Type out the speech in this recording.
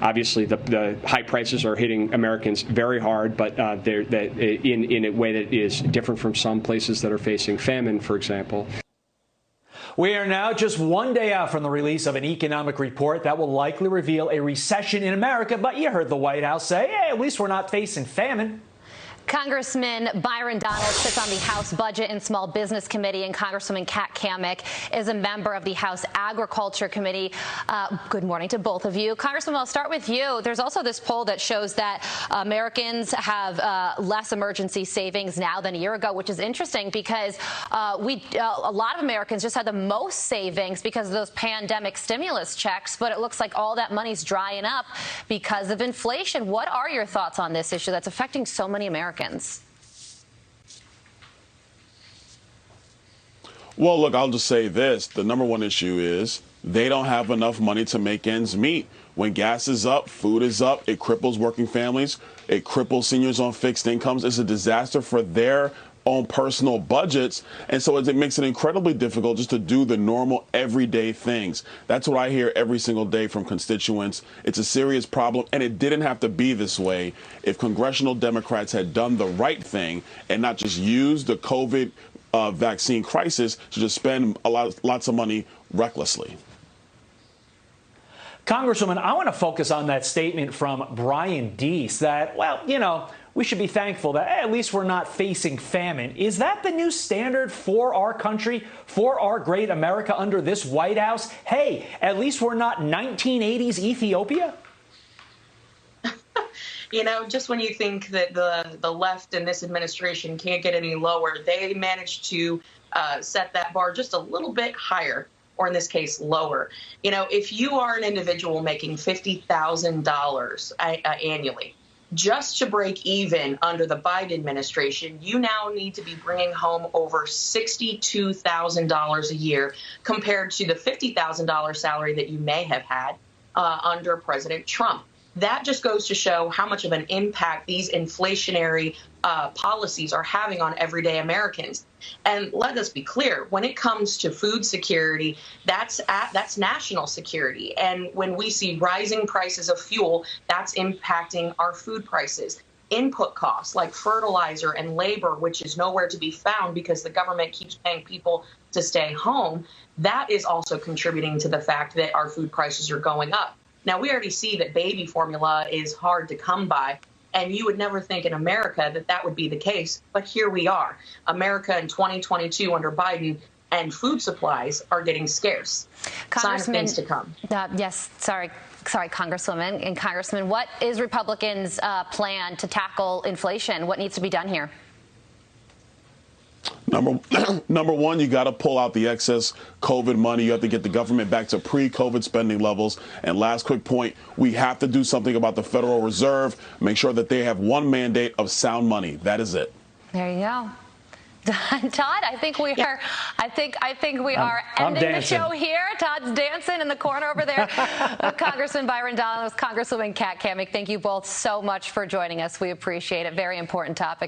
Obviously, the high prices are hitting Americans very hard, but they're in a way that is different from some places that are facing famine, for example. We are now just one day out from the release of an economic report that will likely reveal a recession in America. But you heard the White House say, hey, at least we're not facing famine. Congressman Byron Donald sits on the House Budget and Small Business Committee, and Congresswoman Cammack is a member of the House Agriculture Committee. Good morning to both of you. Congressman, I'll start with you. There's also this poll that shows that Americans have less emergency savings now than a year ago, which is interesting because a lot of Americans just had the most savings because of those pandemic stimulus checks, but it looks like all that money's drying up because of inflation. What are your thoughts on this issue that's affecting so many Americans? Well, look, I'll just say this. The number one issue is they don't have enough money to make ends meet. When gas is up, food is up, it cripples working families, it cripples seniors on fixed incomes. It's a disaster for their own personal budgets. And so it makes it incredibly difficult just to do the normal everyday things. That's what I hear every single day from constituents. It's a serious problem, and it didn't have to be this way if congressional Democrats had done the right thing and not just used the COVID vaccine crisis to just spend lots of money recklessly. Congresswoman, I want to focus on that statement from Brian Deese that, well, you know, we should be thankful that at least we're not facing famine. Is that the new standard for our country, for our great America under this White House? Hey, at least we're not 1980s Ethiopia? You know, just when you think that the left in this administration can't get any lower, they managed to set that bar just a little bit higher, or in this case, lower. You know, if you are an individual making $50,000 annually, just to break even under the Biden administration, you now need to be bringing home over $62,000 a year compared to the $50,000 salary that you may have had under President Trump. That just goes to show how much of an impact these inflationary policies are having on everyday Americans. And let us be clear, when it comes to food security, that's national security. And when we see rising prices of fuel, that's impacting our food prices. Input costs like fertilizer and labor, which is nowhere to be found because the government keeps paying people to stay home, that is also contributing to the fact that our food prices are going up. Now, we already see that baby formula is hard to come by, and you would never think in America that that would be the case. But here we are. America in 2022 under Biden, and food supplies are getting scarce. Sign of things to come. Yes, sorry, Congresswoman and Congressman. What is Republicans' plan to tackle inflation? What needs to be done here? Number one, you got to pull out the excess COVID money. You have to get the government back to pre-COVID spending levels. And last quick point, we have to do something about the Federal Reserve. Make sure that they have one mandate of sound money. That is it. There you go. Todd, I think we are. I think we are ending the show here. Todd's dancing in the corner over there. Congressman Byron Donald, Congresswoman Cammack. Thank you both so much for joining us. We appreciate it. Very important topic.